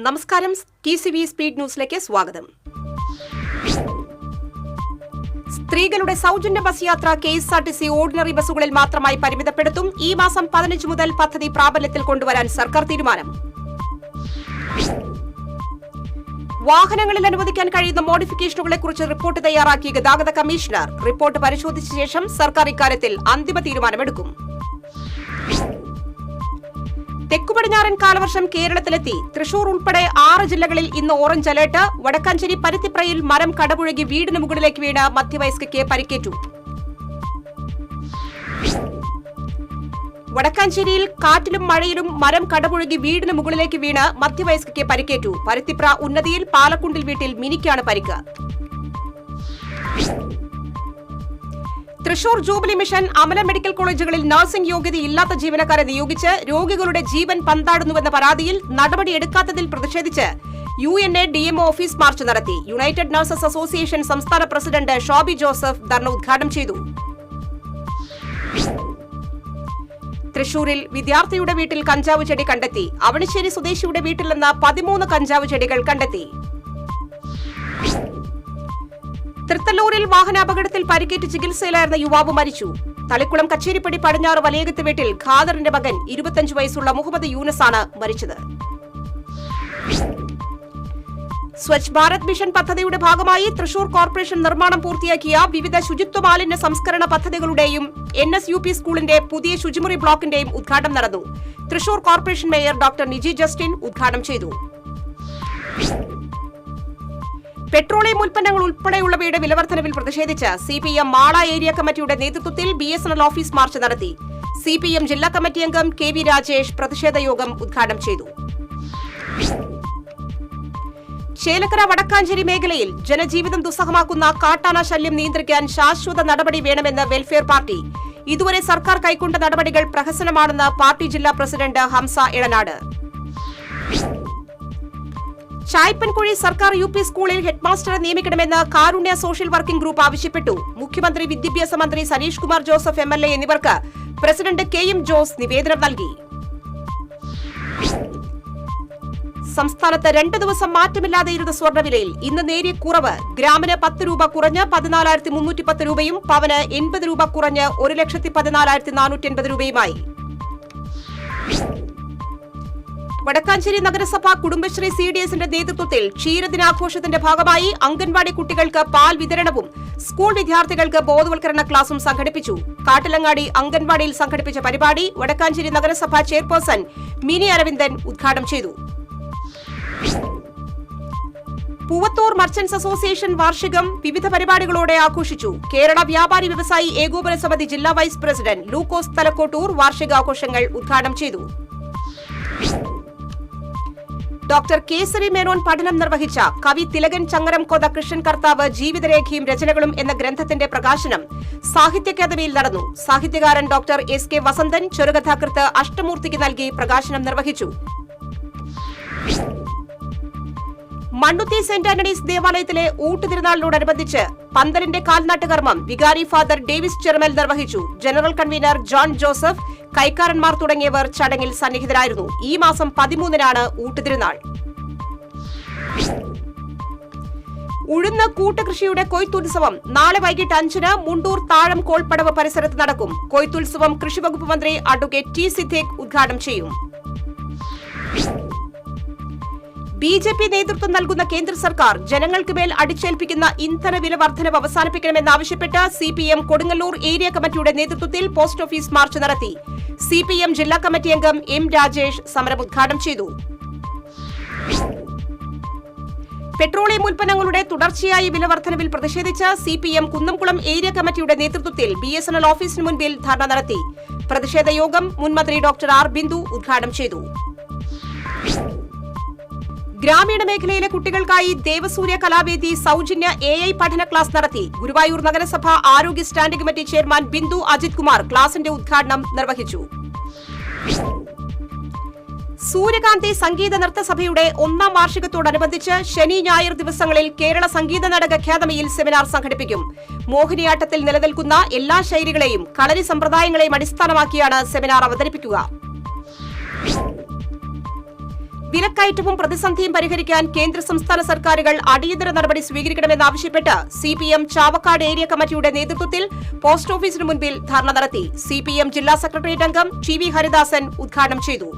നമസ്കാരം. TCV speed ന്യൂസിലേക്ക് സ്വാഗതം. സ്ത്രീകളുടെ സൗജന്യ ബസ് യാത്ര KSRTC ഓർഡിനറി ബസ്സുകളിൽ മാത്രമായി പരിമിതപ്പെടുത്തും. ഈ മാസം 15 മുതൽ പദ്ധതി പ്രാബല്യത്തിൽ കൊണ്ടുവരാൻ സർക്കാർ തീരുമാനം. വാഹനങ്ങളിൽ അനുവദിക്കാൻ കഴിയുന്ന മോഡിഫിക്കേഷനുകളെക്കുറിച്ച് റിപ്പോർട്ട് തയ്യാറാക്കിയ ഗതാഗത കമ്മീഷണർ. റിപ്പോർട്ട് പരിശോധിച്ച ശേഷം സർക്കാർ ഇക്കാര്യത്തിൽ അന്തിമ തീരുമാനമെടുക്കും. തെക്കുപടിഞ്ഞാറൻ കാലവർഷം കേരളത്തിലെത്തി. തൃശൂർ ഉൾപ്പെടെ 6 ജില്ലകളിൽ ഇന്ന് ഓറഞ്ച് അലർട്ട്. വടക്കാഞ്ചേരി പരുത്തിപ്രയിൽ മരം കടപുഴകി വീടിന് മുകളിലേക്ക് വീണ് മധ്യവയസ്കയ്ക്ക് പരിക്കേറ്റു. വടക്കാഞ്ചേരിയിൽ കാറ്റിലും മഴയിലും മരം കടപുഴകി വീടിന് മുകളിലേക്ക് വീണ് മധ്യവയസ്കയ്ക്ക് പരിക്കേറ്റു. പരുത്തിപ്ര ഉന്നതിയിൽ പാലക്കുണ്ടിൽ വീട്ടിൽ മിനിക്കാണ് പരിക്ക്. Thrissur jubilee mission Amala medical കോളേജുകളിൽ നഴ്സിംഗ് യോഗ്യതയില്ലാത്ത ജീവനക്കാരെ നിയോഗിച്ച് രോഗികളുടെ ജീവൻ പന്താടുന്നുവെന്ന പരാതിയിൽ നടപടിയെടുക്കാത്തതിൽ പ്രതിഷേധിച്ച് UNA DMO ഓഫീസ് മാർച്ച് നടത്തി. യുണൈറ്റഡ് നഴ്സസ് അസോസിയേഷൻ സംസ്ഥാന പ്രസിഡന്റ് ഷോബി ജോസഫ് ധർണ ഉദ്ഘാടനം ചെയ്തു. തൃശൂരിൽ വിദ്യാർത്ഥിയുടെ വീട്ടിൽ കഞ്ചാവ് ചെടി കണ്ടെത്തി. അവണിശ്ശേരി സ്വദേശിയുടെ വീട്ടിൽ നിന്ന് 13 കഞ്ചാവ് ചെടികൾ കണ്ടെത്തി. തൃത്തല്ലൂരിൽ വാഹനാപകടത്തിൽ പരിക്കേറ്റ് ചികിത്സയിലായിരുന്ന യുവാവ് മരിച്ചു. തളിക്കുളം കച്ചേരിപ്പടി പടിഞ്ഞാറ് വലയകത്ത് വീട്ടിൽ ഖാദറിന്റെ മകൻ 25 വയസ്സുള്ള മുഹമ്മദ് യൂനസാണ് മരിച്ചത്. സ്വച്ഛ് ഭാരത് മിഷൻ പദ്ധതിയുടെ ഭാഗമായി തൃശൂർ കോർപ്പറേഷൻ നിർമ്മാണം പൂർത്തിയാക്കിയ വിവിധ ശുചിത്വ മാലിന്യ സംസ്കരണ പദ്ധതികളുടെയും NSUP സ്കൂളിന്റെ പുതിയ ശുചിമുറി ബ്ലോക്കിന്റെയും ഉദ്ഘാടനം നടന്നു. Thrissur corporation mayor doctor Niji Justin ഉദ്ഘാടനം ചെയ്തു. പെട്രോളിയം ഉൽപ്പന്നങ്ങൾ ഉൾപ്പെടെയുള്ളവയുടെ വിലവർദ്ധനവിൽ പ്രതിഷേധിച്ച് CPM മാള ഏരിയ കമ്മിറ്റിയുടെ നേതൃത്വത്തിൽ BSNL ഓഫീസ് മാർച്ച് നടത്തി. CPM ജില്ലാ കമ്മിറ്റി അംഗം KV രാജേഷ് പ്രതിഷേധ യോഗം ഉദ്ഘാടനം ചെയ്തു. ചേലക്കര വടക്കാഞ്ചേരി മേഖലയിൽ ജനജീവിതം ദുസ്സഹമാക്കുന്ന കാട്ടാന ശല്യം നിയന്ത്രിക്കാൻ ശാശ്വത നടപടി വേണമെന്ന് വെൽഫെയർ പാർട്ടി. ഇതുവരെ സർക്കാർ കൈക്കൊണ്ട നടപടികൾ പ്രഹസനമാണെന്ന് പാർട്ടി ജില്ലാ പ്രസിഡന്റ് ഹംസ എളനാട്. ചായ്പൻകുഴി സർക്കാർ UP സ്കൂളിൽ ഹെഡ്മാസ്റ്ററെ നിയമിക്കണമെന്ന് കാരുണ്യ സോഷ്യൽ വർക്കിംഗ് ഗ്രൂപ്പ് ആവശ്യപ്പെട്ടു. മുഖ്യമന്ത്രി, വിദ്യാഭ്യാസ മന്ത്രി സനീഷ് കുമാർ ജോസഫ് MLA എന്നിവർക്ക് പ്രസിഡന്റ് KM ജോസ് നിവേദനം നൽകി. സംസ്ഥാനത്ത് 2 ദിവസം മാറ്റമില്ലാതെയിരുന്ന സ്വർണ്ണവിലയിൽ ഇന്ന് നേരിയ കുറവ്. ഗ്രാമിന് 10 രൂപ കുറഞ്ഞ് 14,310 രൂപയും പവന് 80 രൂപ കുറഞ്ഞ് 1,14,480 രൂപയുമായി. വടക്കാഞ്ചേരി നഗരസഭ കുടുംബശ്രീ CDSന്റെ നേതൃത്വത്തിൽ ക്ഷീരദിനാഘോഷത്തിന്റെ ഭാഗമായി അംഗൻവാടി കുട്ടികൾക്ക് പാൽ വിതരണവും സ്കൂൾ വിദ്യാർത്ഥികൾക്ക് ബോധവൽക്കരണ ക്ലാസും സംഘടിപ്പിച്ചു. കാട്ടിലങ്ങാടി അംഗൻവാടിയിൽ സംഘടിപ്പിച്ച പരിപാടി വടക്കാഞ്ചേരി നഗരസഭ ചെയർപേഴ്സൺ മിനി അരവിന്ദൻ ഉദ്ഘാടനം ചെയ്തു. പൂവത്തൂർ മർച്ചന്റ്സ് അസോസിയേഷൻ വാർഷികം വിവിധ പരിപാടികളോടെ ആഘോഷിച്ചു. കേരള വ്യാപാരി വ്യവസായി ഏകോപന സമിതി ജില്ലാ വൈസ് പ്രസിഡന്റ് ലൂക്കോസ് തലക്കോട്ടൂർ വാർഷികാഘോഷങ്ങൾ ഉദ്ഘാടനം ചെയ്തു. ഡോക്ടർ കേസരി മേനോൻ പഠനം നിർവഹിച്ച കവി തിലകൻ ചങ്ങരംകോത കൃഷ്ണൻ കർത്താവ് ജീവിതരേഖയും രചനകളും എന്ന ഗ്രന്ഥത്തിന്റെ പ്രകാശനം സാഹിത്യ അക്കാദമിയിൽ നടന്നു. സാഹിത്യകാരൻ ഡോക്ടർ SK വസന്തൻ ചെറുകഥാകൃത്ത് അഷ്ടമൂർത്തിക്ക് നൽകി പ്രകാശനം നിർവഹിച്ചു. മണ്ണുത്തി സെന്റ് ആന്റണീസ് ദേവാലയത്തിലെ ഊട്ടുതിരുനാളിനോടനുബന്ധിച്ച് പന്തലിന്റെ കാൽനാട്ട് കർമ്മം വികാരി ഫാദർ ഡേവിസ് ചെറുമൽ നിർവഹിച്ചു. ജനറൽ കൺവീനർ ജോൺ ജോസഫ്, കൈക്കാരന്മാർ തുടങ്ങിയവർ ചടങ്ങിൽ സന്നിഹിതരായിരുന്നു. ഈ മാസം 13-നാണ് ഊട്ടുതിരുനാൾ. ഉഴുന്ന് കൂട്ടുകൃഷിയുടെ കൊയ്ത്തുത്സവം നാളെ വൈകിട്ട് 5-ന് മുണ്ടൂർ താഴം കോൾപ്പടവ് പരിസരത്ത് നടക്കും. കൊയ്ത്തുത്സവം കൃഷിവകുപ്പ് മന്ത്രി അഡ്വക്കേറ്റ് T സിദ്ദീഖ് ഉദ്ഘാടനം ചെയ്യും. BJP നേതൃത്വം നൽകുന്ന കേന്ദ്ര സർക്കാർ ജനങ്ങൾക്ക് മേൽ അടിച്ചേൽപ്പിക്കുന്ന ഇന്ധന വില വർധനവ് അവസാനിപ്പിക്കണമെന്നാവശ്യപ്പെട്ട് CPM കൊടുങ്ങല്ലൂർ ഏരിയ കമ്മിറ്റിയുടെ നേതൃത്വത്തിൽ പോസ്റ്റ് ഓഫീസ് മാർച്ച് നടത്തി. CPM ജില്ലാ കമ്മിറ്റി അംഗം M രാജേഷ് സമരം ഉദ്ഘാടനം ചെയ്തു. പെട്രോളിയം ഉൽപ്പന്നങ്ങളുടെ തുടർച്ചയായ വില വർധനവിൽ പ്രതിഷേധിച്ച് CPM കുന്നംകുളം ഏരിയ കമ്മിറ്റിയുടെ നേതൃത്വത്തിൽ BSNL ഓഫീസിന് മുൻപിൽ ധർണ നടത്തി. പ്രതിഷേധ യോഗം മുൻമന്ത്രി ഡോക്ടർ R ബിന്ദു ഉദ്ഘാടനം ചെയ്തു. ഗ്രാമീണ മേഖലയിലെ കുട്ടികൾക്കായി ദേവസൂര്യ കലാവേദി സൗജന്യ AI പഠന ക്ലാസ് നടത്തി. ഗുരുവായൂർ നഗരസഭ ആരോഗ്യ standing committee chairman Bindu Ajith Kumar ക്ലാസിന്റെ ഉദ്ഘാടനം നിർവഹിച്ചു. സൂര്യകാന്തി സംഗീത നൃത്തസഭയുടെ 1ാം വാർഷികത്തോടനുബന്ധിച്ച് ശനി ഞായർ ദിവസങ്ങളിൽ കേരള സംഗീത നാടക അക്കാദമിയിൽ സെമിനാർ സംഘടിപ്പിക്കും. മോഹിനിയാട്ടത്തിൽ നിലനിൽക്കുന്ന എല്ലാ ശൈലികളെയും കളരി സമ്പ്രദായങ്ങളെയും അടിസ്ഥാനമാക്കിയാണ് സെമിനാർ അവതരിപ്പിക്കുക. വിലക്കയറ്റവും പ്രതിസന്ധിയും പരിഹരിക്കാൻ കേന്ദ്ര സംസ്ഥാന സർക്കാരുകൾ അടിയന്തര നടപടി സ്വീകരിക്കണമെന്നാവശ്യപ്പെട്ട് സിപിഎം ചാവക്കാട് ഏരിയ കമ്മിറ്റിയുടെ നേതൃത്വത്തിൽ പോസ്റ്റ് ഓഫീസിന് മുൻപിൽ ധർണ നടത്തി. സിപിഎം ജില്ലാ സെക്രട്ടേറിയറ്റ് അംഗം ടി.വി. ഹരിദാസൻ ഉദ്ഘാടനം ചെയ്തു.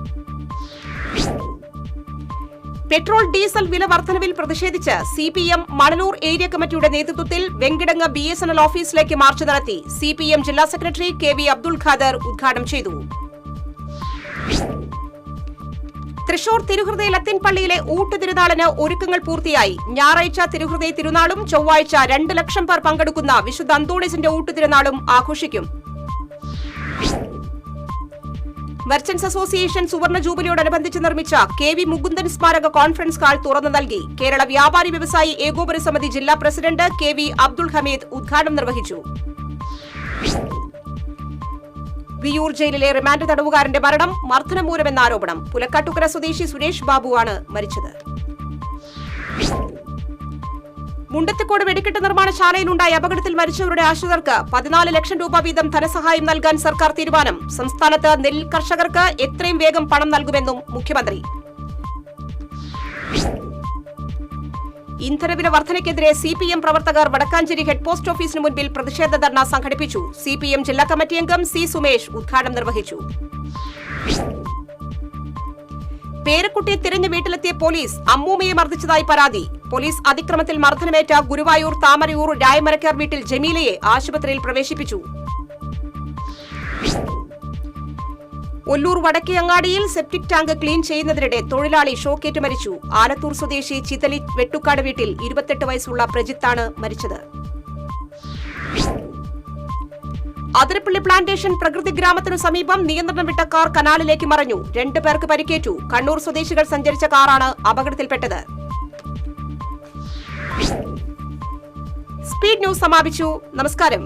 പെട്രോൾ ഡീസൽ വില വർധനവിൽ പ്രതിഷേധിച്ച് സിപിഎം മണലൂർ ഏരിയ കമ്മിറ്റിയുടെ നേതൃത്വത്തിൽ വെങ്കിടങ്ങ് BSNL ഓഫീസിലേക്ക് മാർച്ച് നടത്തി. സിപിഎം ജില്ലാ സെക്രട്ടറി KV അബ്ദുൾ ഖാദർ ഉദ്ഘാടനം ചെയ്തു. തൃശൂർ തിരുഹൃദയ ലത്തീൻ പള്ളിയിലെ ഊട്ടുതിരുനാളിന് ഒരുക്കങ്ങൾ പൂർത്തിയായി. ഞായറാഴ്ച തിരുഹൃദയ തിരുനാളും ചൊവ്വാഴ്ച 2 ലക്ഷം പേർ പങ്കെടുക്കുന്ന വിശുദ്ധ അന്തോണീസിന്റെ ഊട്ടുതിരുനാളും ആഘോഷിക്കും. മെർച്ചന്റ്സ് അസോസിയേഷൻ സുവർണ ജൂബിലിയോടനുബന്ധിച്ച് നിർമ്മിച്ച KV മുകുന്ദൻ സ്മാരക കോൺഫറൻസ് ഹാൾ തുറന്നു നൽകി. കേരള വ്യാപാരി വ്യവസായി ഏകോപന സമിതി ജില്ലാ പ്രസിഡന്റ് KV അബ്ദുൾ ഹമീദ് ഉദ്ഘാടനം നിർവഹിച്ചു. വിയൂർ ജയിലിലെ റിമാൻഡ് തടവുകാരന്റെ മരണം മർദ്ദനമൂലമെന്ന ആരോപണം. പുലക്കാട്ടുകര സ്വദേശി സുരേഷ് ബാബുവാണ് മരിച്ചത്. മുണ്ടത്തിക്കോട് വെടിക്കെട്ട് നിർമ്മാണശാലയിലുണ്ടായ അപകടത്തിൽ മരിച്ചവരുടെ ആശ്രിതർക്ക് 14 ലക്ഷം രൂപ വീതം ധനസഹായം നൽകാൻ സർക്കാർ തീരുമാനം. സംസ്ഥാനത്ത് നെൽ കർഷകർക്ക് എത്രയും വേഗം പണം നൽകുമെന്നും മുഖ്യമന്ത്രി. ഇന്ധനവില വർധനയ്ക്കെതിരെ സിപിഎം പ്രവർത്തകർ വടക്കാഞ്ചേരി ഹെഡ് പോസ്റ്റ് ഓഫീസിന് മുൻപിൽ പ്രതിഷേധ ധർണ സംഘടിപ്പിച്ചു. സിപിഎം ജില്ലാ കമ്മിറ്റി അംഗം C. സുമേഷ് ഉദ്ഘാടനം നിർവഹിച്ചു. പേരക്കുട്ടിയെ തിരഞ്ഞ് വീട്ടിലെത്തിയ പോലീസ് അമ്മൂമ്മയെ മർദ്ദിച്ചതായി പരാതി. പോലീസ് അതിക്രമത്തിൽ മർദ്ദനമേറ്റ ഗുരുവായൂർ താമരയൂർ രായമരക്കാർ വീട്ടിൽ ജമീലയെ ആശുപത്രിയിൽ പ്രവേശിപ്പിച്ചു. ഒല്ലൂർ വടക്കേ അങ്ങാടിയിൽ സെപ്റ്റിക് ടാങ്ക് ക്ലീൻ ചെയ്യുന്നതിനിടെ തൊഴിലാളി ഷോക്കേറ്റ് മരിച്ചു. ആലത്തൂർ സ്വദേശി ചിതലി വെട്ടുക്കാട് വീട്ടിൽ 28 വയസ്സുള്ള പ്രജിത്താണ് മരിച്ചത്. അതിരപ്പള്ളി പ്ലാന്റേഷൻ പ്രകൃതി ഗ്രാമത്തിനു സമീപം നിയന്ത്രണം വിട്ട കാർ കനാലിലേക്ക് മറിഞ്ഞു. 2 പേർക്ക് പരിക്കേറ്റു. കണ്ണൂർ സ്വദേശികൾ സഞ്ചരിച്ച കാറാണ് അപകടത്തിൽപ്പെട്ടത്. സ്പീഡ് ന്യൂസ് സമാപിച്ചു. നമസ്കാരം.